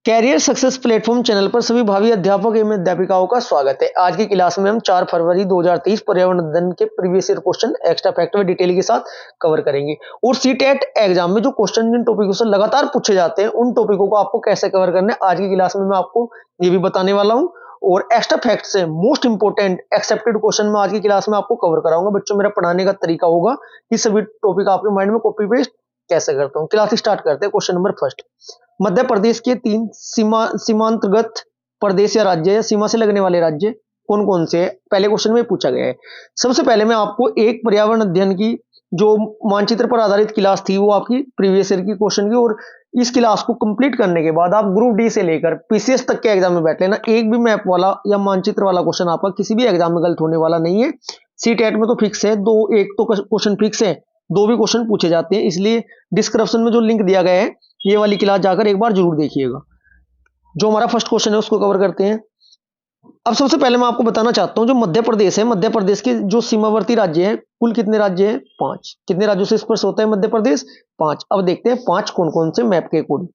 Career success platform channel पर सभी भावी अध्यापक एवं अध्यापिकाओं का स्वागत है। आज की क्लास में हम 4 फरवरी 2023 पर्यावरण अध्ययन के previous year question extra fact व डिटेल के साथ कवर करेंगे और सीटेट एग्जाम में जो क्वेश्चन जिन टॉपिकों से लगातार पूछे जाते हैं उन टॉपिकों को आपको कैसे कवर करना है आज की क्लास में मैं आपको ये भी बताने वाला हूँ। और एक्स्ट्रा फैक्ट से मोस्ट इंपोर्टेंट एक्सेप्टेड क्वेश्चन में आज की क्लास में आपको कवर कराऊंगा। बच्चों, मेरा पढ़ाने का तरीका होगा कि सभी टॉपिक आपके माइंड में कॉपी पेस्ट कैसे करता हूँ। क्लास स्टार्ट करते हैं। Question number first, Madhya Pradesh के 3 सीमांतर्गत प्रदेश या राज्य या सीमा से लगने वाले राज्य कौन कौन से हैं? पहले क्वेश्चन में पूछा गया है। सबसे पहले मैं आपको एक पर्यावरण अध्ययन की जो मानचित्र पर आधारित क्लास थी वो आपकी प्रीवियस ईयर की क्वेश्चन की, और इस क्लास को कंप्लीट करने के बाद आप ग्रुप डी से लेकर पीसीएस तक के एग्जाम में बैठ लेना। एक भी मैप वाला या मानचित्र वाला क्वेश्चन आपका किसी भी एग्जाम में गलत होने वाला नहीं है। सीटेट में तो फिक्स है, एक तो क्वेश्चन फिक्स है, 2 भी क्वेश्चन पूछे जाते हैं। इसलिए डिस्क्रिप्शन में जो लिंक दिया गया है ये वाली क्लास जाकर एक बार जरूर देखिएगा। जो हमारा फर्स्ट क्वेश्चन है उसको कवर करते हैं। अब सबसे पहले मैं आपको बताना चाहता हूं जो मध्य प्रदेश है, मध्य प्रदेश के जो सीमावर्ती राज्य है, कुल कितने राज्य हैं? 5। कितने राज्यों से स्पर्श होता है मध्य प्रदेश? 5। अब देखते हैं 5 कौन कौन से मैप के अकॉर्डिंग।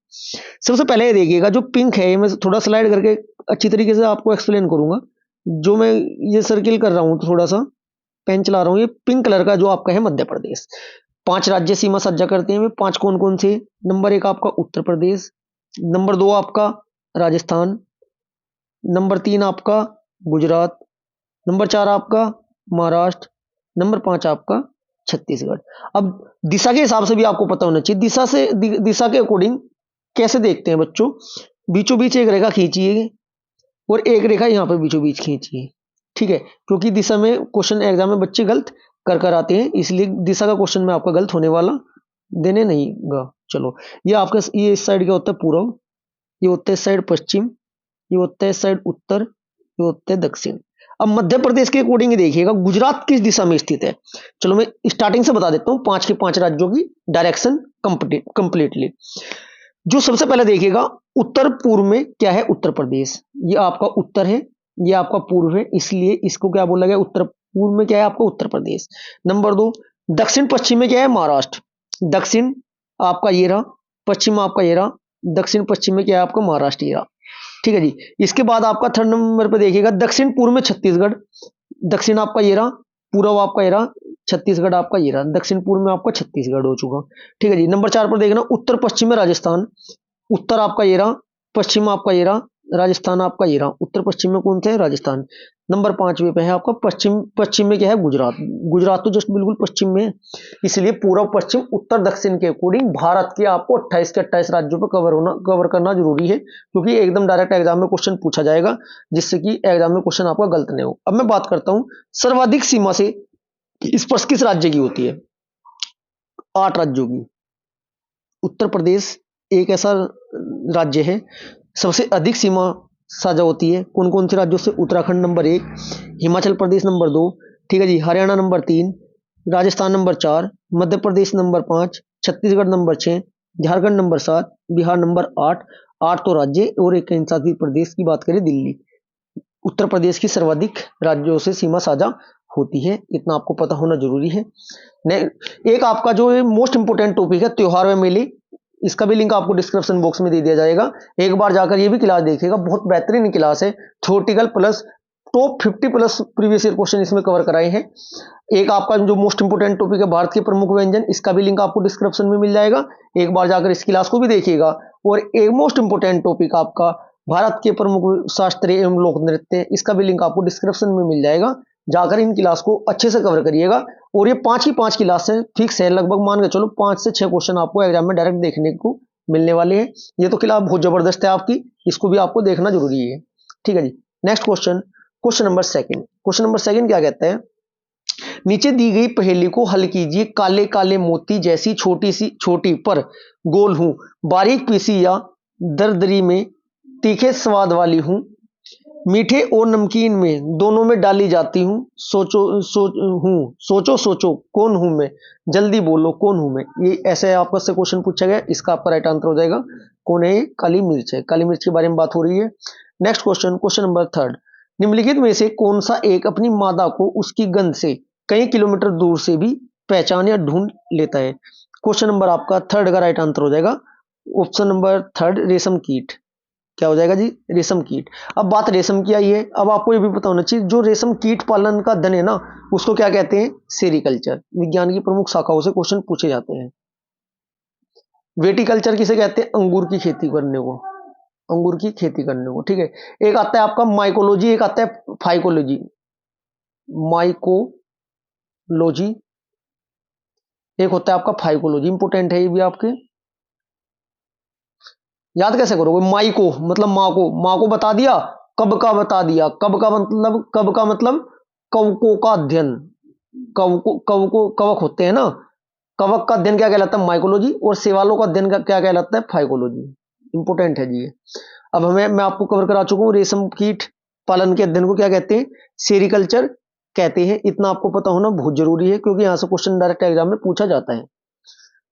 सबसे पहले ये देखिएगा, जो पिंक है, मैं थोड़ा स्लाइड करके अच्छी तरीके से आपको एक्सप्लेन करूंगा। जो मैं ये सर्किल कर रहा हूं, थोड़ा सा पेन चला रहा हूं, ये पिंक कलर का जो आपका है मध्य प्रदेश। 5 राज्य सीमा साझा करते हैं। वे 5 कौन कौन से? नंबर 1 आपका उत्तर प्रदेश, नंबर 2 आपका राजस्थान, नंबर 3 आपका गुजरात, नंबर 4 आपका महाराष्ट्र, नंबर 5 आपका छत्तीसगढ़। अब दिशा के हिसाब से भी आपको पता होना चाहिए। दिशा के अकॉर्डिंग कैसे देखते हैं बच्चों? बीचों बीच एक रेखा खींचिए और एक रेखा यहाँ पे बीचों बीच खींचिए, ठीक है? क्योंकि दिशा में क्वेश्चन एग्जाम में बच्चे गलत कर आते हैं, इसलिए दिशा का क्वेश्चन में आपका गलत होने वाला देने नहीं गा। चलो, ये आपका ये इस साइड क्या होता है? पूर्व, ये होता है इस साइड पश्चिम, ये होता है इस साइड उत्तर, ये होता है दक्षिण। अब मध्य प्रदेश के अकॉर्डिंग देखिएगा गुजरात किस दिशा में स्थित है। चलो मैं स्टार्टिंग से बता देता हूँ 5 के 5 राज्यों की डायरेक्शन कंप्लीटली। जो सबसे पहले देखिएगा उत्तर पूर्व में क्या है? उत्तर प्रदेश। ये आपका उत्तर है, ये आपका पूर्व है, इसलिए इसको क्या बोला गया? उत्तर पूर्व में क्या है आपका? उत्तर प्रदेश। नंबर 2, दक्षिण पश्चिम में क्या है? महाराष्ट्र। दक्षिण आपका ये रहा, पश्चिम आपका ये रहा, दक्षिण पश्चिम में क्या है आपका? महाराष्ट्र ये रहा, ठीक है जी। इसके बाद आपका थर्ड नंबर पे देखिएगा दक्षिण पूर्व में छत्तीसगढ़। दक्षिण आपका ये रहा, पूर्व आपका ये रहा, छत्तीसगढ़ आपका ये रहा। दक्षिण पूर्व में आपका छत्तीसगढ़ हो चुका, ठीक है जी। नंबर 4 पर देखना उत्तर पश्चिम में राजस्थान। उत्तर आपका ये रहा, पश्चिम आपका ये रहा, राजस्थान आपका ये रहा। उत्तर पश्चिम में कौन सा है? राजस्थान। नंबर 5वें पे है आपका पश्चिम में क्या है? गुजरात। गुजरात तो जस्ट बिल्कुल पश्चिम में है, इसलिए पूर्व पश्चिम उत्तर दक्षिण के अकॉर्डिंग भारत के आपको 28 के 28 राज्यों पर कवर करना जरूरी है, क्योंकि एकदम डायरेक्ट एग्जाम में क्वेश्चन पूछा जाएगा, जिससे कि एग्जाम में क्वेश्चन आपका गलत नहीं हो। अब मैं बात करता हूं सर्वाधिक सीमा से स्पर्श किस राज्य की होती है? 8 राज्यों की। उत्तर प्रदेश एक ऐसा राज्य है सबसे अधिक सीमा साझा होती है। कौन कौन से राज्यों से? उत्तराखंड नंबर 1, हिमाचल प्रदेश नंबर 2, ठीक है जी, Haryana number 3, Rajasthan number 4, Madhya Pradesh number 5, Chhattisgarh number 6, Jharkhand number 7, Bihar number 8। 8 तो राज्य और एक केंद्रशासित प्रदेश की बात करें दिल्ली। उत्तर प्रदेश की सर्वाधिक राज्यों से सीमा साझा होती है, इतना आपको पता होना जरूरी है। एक आपका जो मोस्ट इंपोर्टेंट टॉपिक है त्योहार व मेले, इसका भी लिंक आपको डिस्क्रिप्शन बॉक्स में दे दिया जाएगा। एक बार जाकर ये भी क्लास देखिएगा, बहुत बेहतरीन क्लास है। Theoretical plus top 50 plus previous year question इसमें कवर कराए हैं। एक आपका जो मोस्ट इंपोर्टेंट टॉपिक है भारत के प्रमुख व्यंजन, इसका भी लिंक आपको डिस्क्रिप्शन में मिल जाएगा। एक बार जाकर इस क्लास को भी देखिएगा। और एक मोस्ट इंपोर्टेंट टॉपिक आपका भारत के प्रमुख शास्त्रीय एवं लोक नृत्य, इसका भी लिंक आपको डिस्क्रिप्शन में मिल जाएगा। जाकर इन क्लास को अच्छे से कवर करिएगा। और ये 5 की 5 क्लास है, फिक्स है, लगभग मान के चलो 5 से 6 क्वेश्चन आपको एग्जाम में डायरेक्ट देखने को मिलने वाले हैं। ये तो क्लास बहुत जबरदस्त है आपकी, इसको भी आपको देखना जरूरी है, ठीक है जी। Next question, question number 2। Question number 2 क्या कहता है? नीचे दी गई पहेली को हल कीजिए। काले काले मोती जैसी छोटी पर गोल हूं, बारीक पीसी या दरदरी में तीखे स्वाद वाली हूं, मीठे और नमकीन में दोनों में डाली जाती हूँ। सोचो सोचो कौन हूं मैं, जल्दी बोलो कौन हूं मैं। ये ऐसे आपका से क्वेश्चन पूछा गया, इसका आपका राइट आंसर हो जाएगा कौन है? काली मिर्च है। काली मिर्च के बारे में बात हो रही है। Next question, question number 3। निम्नलिखित में से कौन सा एक अपनी मादा को उसकी गंध से कई किलोमीटर दूर से भी पहचान या ढूंढ लेता है? क्वेश्चन नंबर आपका 3 का राइट आंसर हो जाएगा ऑप्शन नंबर 3, रेशम कीट। क्या हो जाएगा जी, रेशम कीट। अब बात रेशम की आई है, अब आपको ये भी पता होना चाहिए जो रेशम कीट पालन का धन है ना, उसको क्या कहते हैं, सेरीकल्चर। विज्ञान की प्रमुख शाखाओं से क्वेश्चन पूछे जाते हैं। वेटिकल्चर किसे कहते हैं, अंगूर की खेती करने को, अंगूर की खेती करने को, ठीक है। एक आता है आपका माइकोलॉजी, एक आता है फाइकोलॉजी। माइकोलॉजी, एक होता है आपका फाइकोलॉजी। इंपोर्टेंट है ये भी आपके, याद कैसे करोगे। माई को मतलब माँ को, माँ को बता दिया, कब का बता दिया, कब का मतलब, कब का मतलब कवकों का अध्ययन। कव को कवक होते हैं ना, कवक का अध्ययन क्या कहलाता है, माइकोलॉजी, और सेवालों का अध्ययन क्या कहलाता है, फाइकोलॉजी। इंपोर्टेंट है जी ये। अब मैं आपको कवर करा चुका हूँ, रेशम कीट पालन के अध्ययन को क्या कहते हैं, सेरिकल्चर कहते हैं। इतना आपको पता होना बहुत जरूरी है, क्योंकि यहां से क्वेश्चन डायरेक्ट एग्जाम में पूछा जाता है।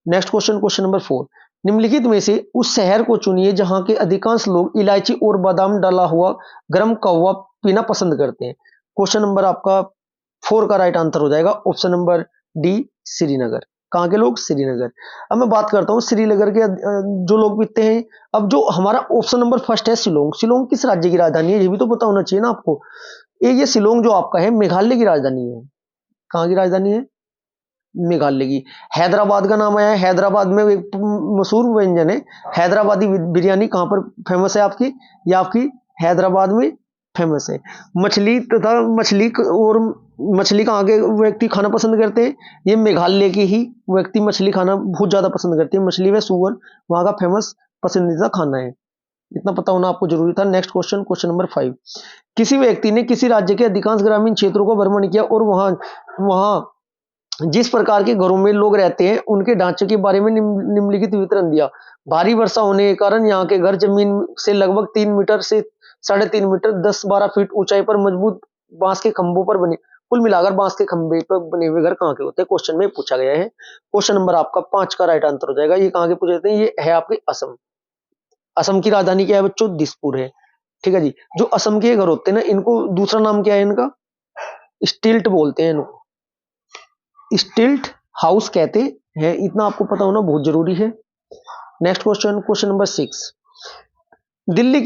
Next question, question number 4। निम्नलिखित में से उस शहर को चुनिए जहां के अधिकांश लोग इलायची और बादाम डाला हुआ गर्म कहवा पीना पसंद करते हैं। क्वेश्चन नंबर आपका 4 का राइट आंसर हो जाएगा ऑप्शन नंबर डी, श्रीनगर। कहाँ के लोग, श्रीनगर। अब मैं बात करता हूँ श्रीनगर के जो लोग पीते हैं। अब जो हमारा ऑप्शन नंबर फर्स्ट है शिलोंग, शिलोंग किस राज्य की राजधानी है, ये भी तो पता होना चाहिए ना आपको। ये शिलोंग जो आपका है मेघालय की राजधानी है। कहाँ की राजधानी है, मेघालय की। हैदराबाद का नाम आया है, हैदराबाद में एक मशहूर व्यंजन है हैदराबादी बिरयानी। कहाँ पर फेमस है आपकी, या आपकी हैदराबाद में फेमस है। मछली तथा और मछली कहाँ के व्यक्ति खाना पसंद करते हैं, ये मेघालय के ही व्यक्ति मछली खाना बहुत ज्यादा पसंद करते हैं। मछली व सुअर वहाँ का फेमस पसंदीदा खाना है। इतना पता होना आपको जरूरी था। Next question, question number 5। किसी व्यक्ति ने किसी राज्य के अधिकांश ग्रामीण क्षेत्रों को भ्रमण किया और वहां वहां जिस प्रकार के घरों में लोग रहते हैं उनके ढांचे के बारे में निम्नलिखित विवरण दिया। भारी वर्षा होने के कारण यहाँ के घर जमीन से लगभग 3 मीटर से 3.5 मीटर 10-12 फीट ऊंचाई पर मजबूत बांस के खंभों पर बने। कुल मिलाकर बांस के खंभे पर बने हुए घर कहाँ के होते हैं, क्वेश्चन में पूछा गया है। क्वेश्चन नंबर आपका 5 का राइट आंसर हो जाएगा। ये कहाँ के पूछे जाते हैं, ये है आपके असम। असम की राजधानी क्या है बच्चों, दिसपुर है। ठीक है जी। जो असम के घर होते हैं ना, इनको दूसरा नाम क्या है इनका, स्टिल्ट बोलते हैं इनको, स्टिल्ट हाउस कहते हैं। इतना आपको पता होना बहुत जरूरी है। Next question, question number 6। Delhi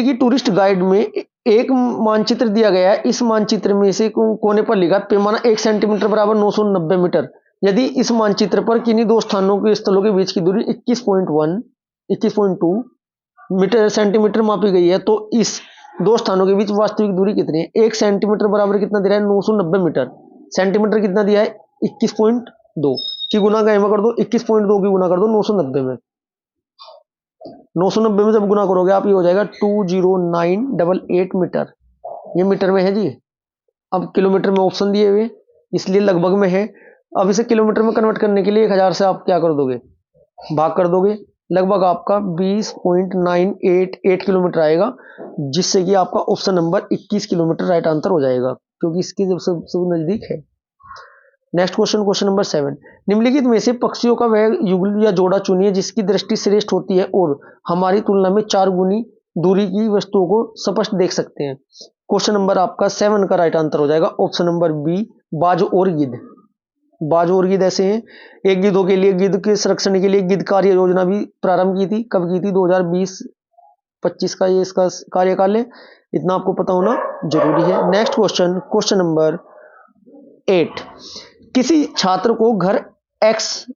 की टूरिस्ट गाइड में एक मानचित्र दिया गया है। इस मानचित्र में से कोने पर लिखा पैमाना 1 सेंटीमीटर बराबर 990 मीटर। यदि इस मानचित्र पर किन्हीं दो स्थानों के स्थलों के बीच की दूरी 21.2 मीटर सेंटीमीटर मापी गई है, तो इस दो स्थानों के बीच वास्तविक दूरी कितनी है। 1 सेंटीमीटर बराबर कितना दिया है, 990 मीटर। सेंटीमीटर कितना दिया है, 21.2 की गुना का कर दो, 21.2 की गुना कर दो 990 में। 990 में जब गुना करोगे आप, ये हो जाएगा 20988 मीटर। ये मीटर में है जी। अब किलोमीटर में ऑप्शन दिए हुए इसलिए लगभग में है। अब इसे किलोमीटर में कन्वर्ट करने के लिए 1000 से आप क्या कर दोगे, भाग कर दोगे। लगभग आपका 20.988 किलोमीटर आएगा, जिससे कि आपका option number 21 kilometre right answer हो जाएगा, क्योंकि इसके सबसे नजदीक है। Next question, question number 7। निम्नलिखित में से पक्षियों का वह युगल या जोड़ा चुनिए जिसकी दृष्टि श्रेष्ठ होती है और हमारी तुलना में 4 गुनी दूरी की वस्तुओं को स्पष्ट देख सकते हैं। क्वेश्चन नंबर आपका 7 का राइट आंसर हो जाएगा ऑप्शन नंबर बी, बाज और गिद्ध। बाज और गिद्ध ऐसे हैं। एक गिद्धों के लिए, गिद्ध के संरक्षण के लिए गिद्ध कार्य योजना भी प्रारंभ की थी। कब की थी, 2020-25 का ये इसका कार्यकाल है। इतना आपको पता होना जरूरी है। Next question, question number 8। किसी छात्र को घर x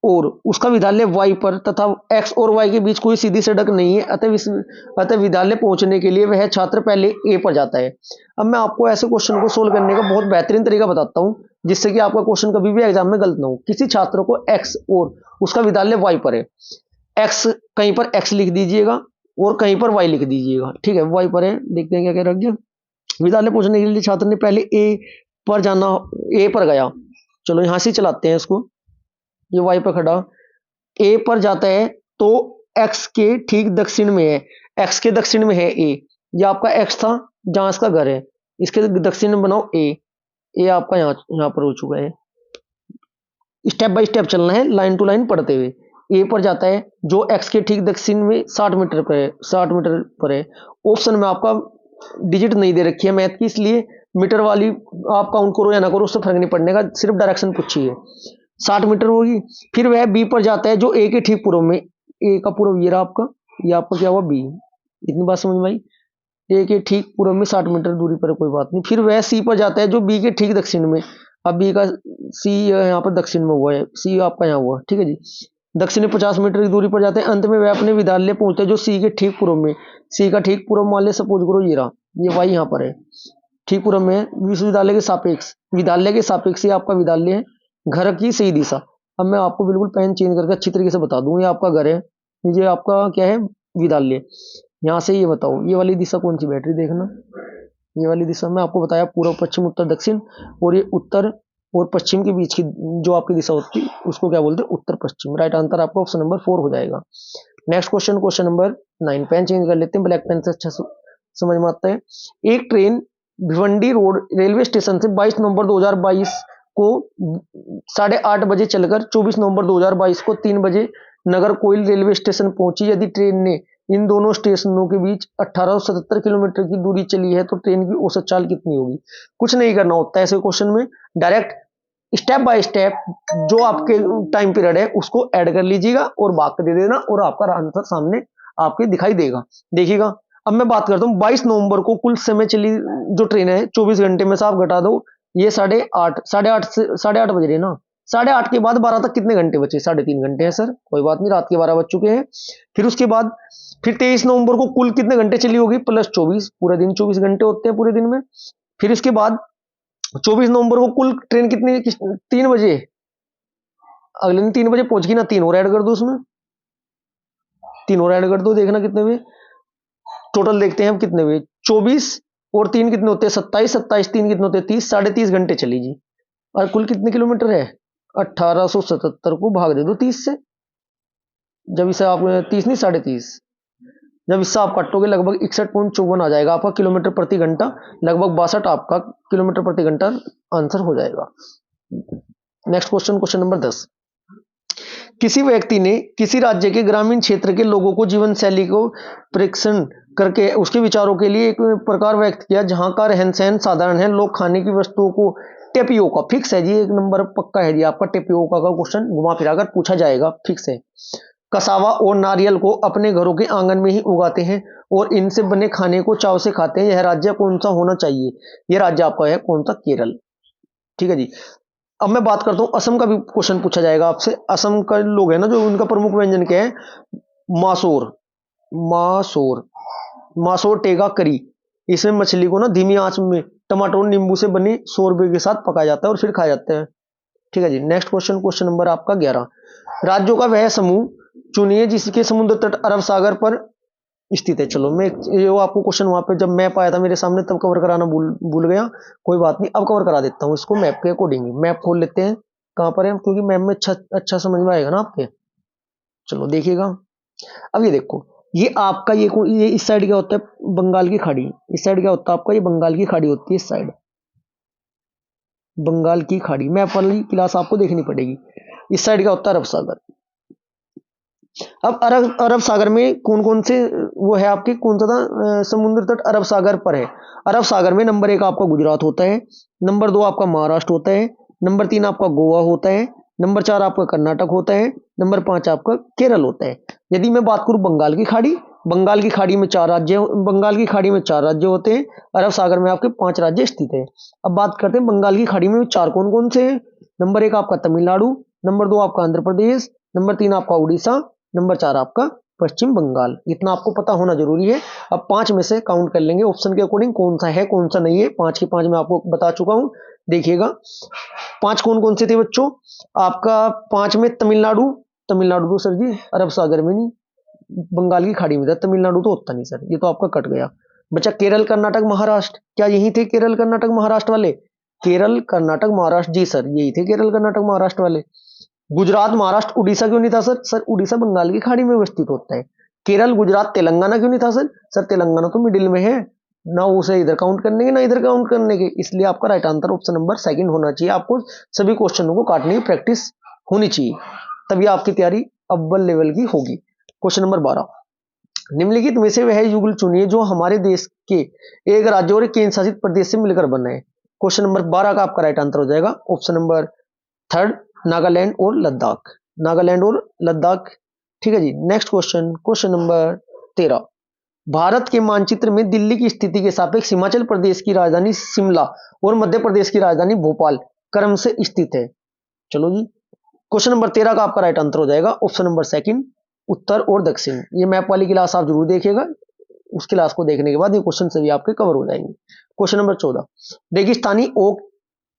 और उसका विद्यालय y पर तथा x और y के बीच कोई सीधी सड़क नहीं है, अतः विद्यालय पहुंचने के लिए वह छात्र पहले a पर जाता है। अब मैं आपको ऐसे क्वेश्चन को सोल्व करने का बहुत बेहतरीन तरीका बताता हूं, जिससे कि आपका क्वेश्चन कभी भी एग्जाम में गलत ना हो। किसी छात्र को x और उसका विद्यालय y पर है, x कहीं पर x लिख दीजिएगा और कहीं पर y लिख दीजिएगा। ठीक है, y पर है, देखते हैं क्या क्या रख दिया। विद्यालय पहुंचने के लिए छात्र ने पहले a पर जाना, a पर गया। चलो यहां से चलाते हैं इसको। ये y पर खड़ा, a पर जाता है तो x के ठीक दक्षिण में है, x के दक्षिण में है a। ये आपका x था जहां इसका घर है, इसके दक्षिण में बनाओ a आपका यहाँ पर हो चुका है। स्टेप बाय स्टेप चलना है, लाइन टू लाइन पढ़ते हुए। a पर जाता है जो x के ठीक दक्षिण में 60 मीटर पर है, 60 मीटर पर है। ऑप्शन में आपका डिजिट नहीं दे रखी है मैथ की, इसलिए मीटर वाली आप काउंट करो या ना करो उससे फर्क नहीं पड़ने का, सिर्फ डायरेक्शन पूछी है। 60 मीटर होगी। फिर वह बी पर जाता है जो ए के ठीक पूर्व में, ए का पूर्व ये रहा आपका, ये आपका क्या हुआ बी, इतनी बात समझ में आई। ए के ठीक पूर्व में 60 मीटर दूरी पर है, कोई बात नहीं। फिर वह सी पर जाता है जो बी के ठीक दक्षिण में। अब बी का सी यहाँ पर दक्षिण में हुआ है, सी आपका यहाँ हुआ, ठीक है जी। दक्षिण में 50 मीटर की दूरी पर जाते हैं, अंत में वह अपने विद्यालय पहुंचते हैं जो सी के ठीक पूर्व में। सी का ठीक पूर्व मान लिया, सपोज करो ये रहा, ये वाई यहाँ पर है, ठीक पूर्व में विश्वविद्यालय के सापेक्ष, विद्यालय के सापेक्ष ये आपका विद्यालय है, घर की सही दिशा। अब मैं आपको बिल्कुल पेन चेंज करके अच्छी तरीके से बता दूं, ये आपका घर है, ये आपका क्या है, विद्यालय। यहाँ से ये बताओ ये वाली दिशा कौन सी बैटरी, देखना ये वाली दिशा में आपको बताया पूर्व पश्चिम उत्तर दक्षिण, और ये उत्तर और पश्चिम के बीच की जो आपकी दिशा होती है उसको क्या बोलते हैं, उत्तर पश्चिम। राइट आंसर आपका ऑप्शन नंबर 4 हो जाएगा। Next question, question number 9। Pen change कर लेते हैं, ब्लैक पेन से अच्छा समझ में आता है। एक train Bhiwandi road railway station से 22 नवंबर 2022 को 8:30 बजे चलकर 24 नवंबर 2022 को 3 बजे नगरकोइल रेलवे स्टेशन पहुंची। यदि ट्रेन ने इन दोनों स्टेशनों के बीच 1877 किलोमीटर की दूरी चली है तो ट्रेन की औसत चाल कितनी होगी। कुछ नहीं करना होता है ऐसे क्वेश्चन में, डायरेक्ट स्टेप बाय स्टेप जो आपके टाइम पीरियड है उसको ऐड कर लीजिएगा और भाग दे देना और आपका आंसर सामने आपके दिखाई देगा। देखिएगा अब मैं बात करता हूँ 22 नवंबर को कुल समय चली जो ट्रेन है 24 घंटे में से आप घटा दो, ये 8:30 से 8:30 बज रहे ना, 8:30 के बाद 12 तक कितने घंटे बचे, 3.5 घंटे हैं सर, कोई बात नहीं, रात के 12 बज चुके हैं। फिर उसके बाद फिर 23 नवंबर को कुल कितने घंटे चली होगी, प्लस 24, पूरे दिन 24 घंटे होते हैं पूरे दिन में। फिर इसके बाद 24 नवंबर को कुल ट्रेन कितनी 3 बजे, अगले दिन 3 बजे पहुंच गई ना, 3 और ऐड कर दो उसमें, 3 और ऐड कर दो, देखना कितने हुए टोटल, देखते हैं हम कितने हुए, 24 और 3 कितने होते हैं 27, 27 3 कितने होते हैं 30, 30.5 घंटे चली जी। और कुल कितने किलोमीटर है, 1877 को भाग दे दो 30 से, जब इसे आप 30 नहीं 30.5, जब इससे आप काटोगे लगभग 61.54 आ जाएगा आपका किलोमीटर प्रति घंटा, लगभग 62 आपका किलोमीटर प्रति घंटा आंसर हो जाएगा। Next question, question number 10। किसी व्यक्ति ने किसी राज्य के ग्रामीण क्षेत्र के लोगों को जीवन शैली को परीक्षण करके उसके विचारों के लिए एक प्रकार व्यक्त किया जहां का रहन सहन साधारण है, लोग खाने की वस्तुओं को टेपियोका, फिक्स है जी, एक नंबर पक्का है जी आपका, टेपियोका का क्वेश्चन घुमा फिरा कर पूछा जाएगा, फिक्स है। कसावा और नारियल को अपने घरों के आंगन में ही उगाते हैं और इनसे बने खाने को चाव से खाते हैं, यह राज्य कौन सा होना चाहिए, यह राज्य आपका है कौन सा, केरल, ठीक है जी। अब मैं बात करता हूं असम का भी क्वेश्चन पूछा जाएगा आपसे, असम का लोग है ना जो उनका प्रमुख व्यंजन क्या है, मासोर, मासोर, मासोर टेगा करी, इसमें मछली को ना धीमी आंच में टमाटर और नींबू से बनी शोरबे के साथ पकाया जाता है और फिर खाया जाता है, ठीक है जी। नेक्स्ट क्वेश्चन, क्वेश्चन नंबर आपका 11। राज्यों का वह समूह चुनिए जिसके समुद्र तट अरब सागर पर स्थित है। चलो मैं ये आपको क्वेश्चन वहां पे जब मैप आया था मेरे सामने तब कवर कराना भूल गया, कोई बात नहीं, अब कवर करा देता हूँ इसको मैप के अकॉर्डिंग। मैप खोल लेते हैं कहां पर है, क्योंकि मैप में अच्छा समझ में आएगा ना आपके। चलो देखिएगा, अब ये देखो, ये आपका ये इस साइड क्या होता है, बंगाल की खाड़ी, इस साइड क्या होता है आपका, ये बंगाल की खाड़ी होती है, इस साइड बंगाल की खाड़ी, मैप वाली क्लास आपको देखनी पड़ेगी। इस साइड क्या होता है, अरब सागर। अब अरब सागर में कौन कौन से वो है आपके, कौन सा था समुद्र तट अरब सागर पर है। अरब सागर में नंबर 1 आपका गुजरात होता है, नंबर 2 आपका महाराष्ट्र होता है, नंबर 3 आपका गोवा होता है, नंबर 4 आपका कर्नाटक होता है, नंबर 5 आपका केरल होता है। यदि मैं बात करूं बंगाल की खाड़ी, बंगाल की खाड़ी में 4 राज्य, बंगाल की खाड़ी में 4 राज्य होते हैं, अरब सागर में आपके 5 राज्य स्थित है। अब बात करते हैं बंगाल की खाड़ी में 4 कौन कौन से हैं। नंबर 1 आपका तमिलनाडु, नंबर 2 आपका आंध्र प्रदेश, नंबर 3 आपका उड़ीसा, नंबर 4 आपका पश्चिम बंगाल। इतना आपको पता होना जरूरी है। अब 5 में से काउंट कर लेंगे ऑप्शन के अकॉर्डिंग कौन सा है कौन सा नहीं है, 5 के 5 मैं आपको बता चुका हूं। देखिएगा 5 कौन कौन से थे बच्चों, आपका 5 में तमिलनाडु, तमिलनाडु तो सर जी अरब सागर में नहीं, बंगाल की खाड़ी में था, तमिलनाडु तो होता नहीं सर, ये तो आपका कट गया। बच्चा केरल कर्नाटक महाराष्ट्र, क्या यही थे केरल कर्नाटक महाराष्ट्र वाले, केरल कर्नाटक महाराष्ट्र जी सर यही थे केरल कर्नाटक महाराष्ट्र वाले। गुजरात महाराष्ट्र उड़ीसा क्यों नहीं था सर, सर उड़ीसा बंगाल की खाड़ी में अवस्थित होता है। केरल गुजरात तेलंगाना क्यों नहीं था सर, सर तेलंगाना तो मिडिल में है ना, उसे इधर काउंट करने के ना इधर काउंट करने के, इसलिए आपका राइट आंसर ऑप्शन नंबर 2 होना चाहिए। आपको सभी क्वेश्चनों को काटने की प्रैक्टिस होनी चाहिए, तभी आपकी तैयारी अव्वल लेवल की होगी। क्वेश्चन नंबर 12, निम्नलिखित में से वह युगल चुनिए जो हमारे देश के एक राज्य और एक केंद्र शासित प्रदेश से मिलकर बना है। क्वेश्चन नंबर 12 का आपका राइट आंसर हो जाएगा ऑप्शन नंबर 3 नागालैंड और लद्दाख, नागालैंड और लद्दाख, ठीक है जी। Next question, question number 13, Bharat के मानचित्र में दिल्ली की स्थिति के सापेक्ष हिमाचल प्रदेश की राजधानी शिमला और मध्य प्रदेश की राजधानी भोपाल क्रम से स्थित है। चलो जी, क्वेश्चन नंबर 13 का आपका राइट आंसर हो जाएगा ऑप्शन नंबर सेकंड, उत्तर और दक्षिण। ये मैप वाली क्लास आप जरूर देखिएगा, उस क्लास को देखने के बाद ये क्वेश्चन सभी आपके कवर हो जाएंगे। क्वेश्चन नंबर 14, रेगिस्तानी ओक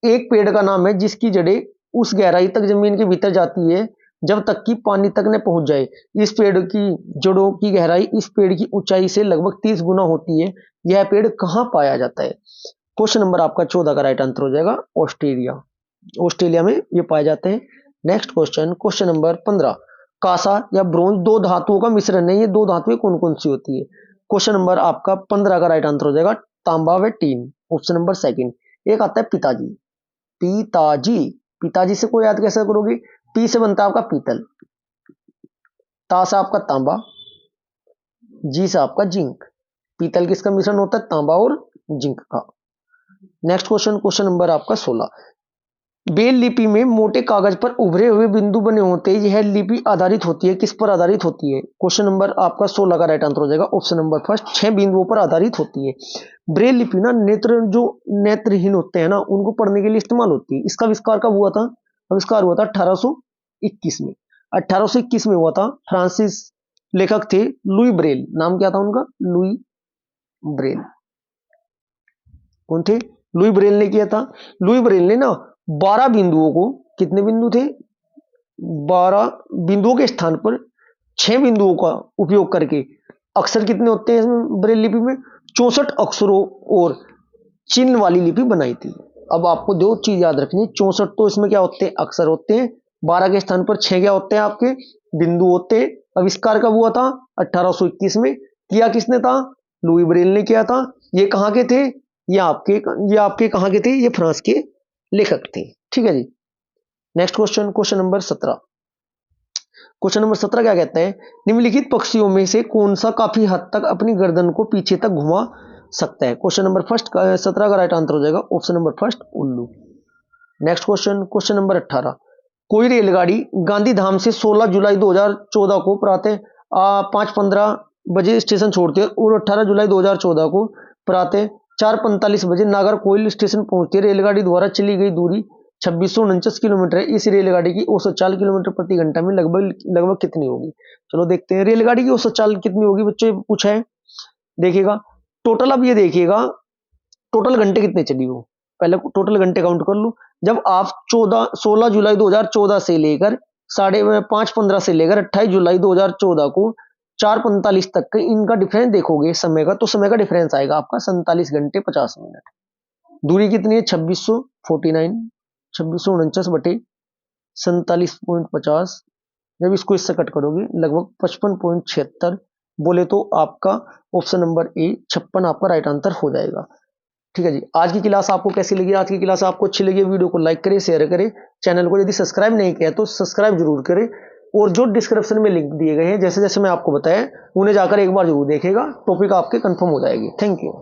एक पेड़ का नाम है जिसकी जड़ें उस गहराई तक जमीन के भीतर जाती है जब तक कि पानी तक न पहुंच जाए। इस पेड़ की जड़ों की गहराई इस पेड़ की ऊंचाई से लगभग 30 गुना होती है। यह पेड़ कहाँ पाया जाता है? क्वेश्चन नंबर आपका 14 का राइट आंसर हो जाएगा ऑस्ट्रेलिया। ऑस्ट्रेलिया में ये पाए जाते हैं। नेक्स्ट क्वेश्चन, क्वेश्चन नंबर 15, कांसा या ब्रोंज दो धातुओं का मिश्रण है, ये दो धातुएं कौन कौन सी होती है? क्वेश्चन नंबर आपका 15 का राइट आंसर हो जाएगा तांबा व टीन, ऑप्शन नंबर सेकंड। एक आता है पिताजी, पिताजी, पिताजी से कोई याद कैसे करोगे? पी से बनता है आपका पीतल, ता से आपका तांबा, जी से आपका जिंक। पीतल किसका मिश्रण होता है? तांबा और जिंक का। नेक्स्ट क्वेश्चन, क्वेश्चन नंबर आपका 16, ब्रेल लिपि में मोटे कागज पर उभरे हुए बिंदु बने होते हैं, यह लिपि आधारित होती है, किस पर आधारित होती है? क्वेश्चन नंबर आपका 16 का राइट आंसर हो जाएगा ऑप्शन नंबर फर्स्ट, 6 बिंदुओं पर आधारित होती है। ब्रेल लिपि ना नेत्रहीन होते हैं ना, उनको पढ़ने के लिए इस्तेमाल होती है। इसका आविष्कार कब हुआ था? आविष्कार हुआ था 1821 में। 1821 में हुआ था। फ्रांसिस लेखक थे लुई ब्रेल, नाम क्या था उनका? Louis Braille. कौन थे? लुई ब्रेल ने किया था। लुई ब्रेल ने ना 12 बिंदुओं को, कितने बिंदु थे? 12 बिंदुओं के स्थान पर 6 बिंदुओं का उपयोग करके, अक्षर कितने होते हैं इसमें ब्रेल लिपि में? 64 अक्षरों और चिन्ह वाली लिपि बनाई थी। अब आपको दो चीज याद रखनी है, 64 तो इसमें क्या होते हैं? अक्षर होते हैं। 12 के स्थान पर 6 क्या होते हैं? आपके बिंदु होते हैं। आविष्कार कब हुआ था? 1821 में। किया किसने था? लुई ब्रेल ने किया था। ये कहाँ के थे? ये आपके कहाँ के थे? ये फ्रांस के लेखक थे। ठीक है जी। Next question, question number 17। Question number 17 क्या कहते हैं? निम्नलिखित पक्षियों में से कौन सा काफी हद तक अपनी गर्दन को पीछे तक घुमा सकता है? क्वेश्चन नंबर फर्स्ट 17 का राइट आंसर हो जाएगा ऑप्शन नंबर फर्स्ट, उल्लू। नेक्स्ट क्वेश्चन, क्वेश्चन नंबर 18, कोई रेलगाड़ी गांधीधाम से 16 जुलाई 2014 को प्रातः 5:15 बजे स्टेशन छोड़ती है और 18 जुलाई 2014 को प्रातः 4:45 बजे नागरकोइल स्टेशन पहुंचती है। रेलगाड़ी द्वारा चली गई दूरी 2649 किलोमीटर है। इस रेलगाड़ी की औसत चाल किलोमीटर प्रति घंटा में लगभग कितनी होगी? चलो देखते हैं रेलगाड़ी की औसत चाल कितनी होगी। बच्चों पूछा है, देखिएगा टोटल। अब ये देखिएगा टोटल घंटे कितने चली हो, पहले टोटल घंटे काउंट कर लो। जब आप 16 जुलाई 2014 से लेकर 5:15 से लेकर 28 जुलाई 2014 को 4:45 तक का इनका डिफरेंस देखोगे समय का, तो समय का डिफरेंस आएगा आपका 47 घंटे 50 मिनट। दूरी कितनी है? 2649 बटे 47.50। जब इसको इससे कट करोगे लगभग 55.76 बोले तो आपका ऑप्शन नंबर ए 56 आपका राइट आंसर हो जाएगा। ठीक है जी। आज की क्लास आपको कैसी लगी? आज की क्लास आपको अच्छी लगी, वीडियो को लाइक करें, शेयर करें। चैनल को यदि सब्सक्राइब नहीं किया तो सब्सक्राइब जरूर करें, और जो डिस्क्रिप्शन में लिंक दिए गए हैं जैसे जैसे मैं आपको बताया उन्हें जाकर एक बार जरूर देखिएगा, टॉपिक आपके कंफर्म हो जाएगी। Thank you.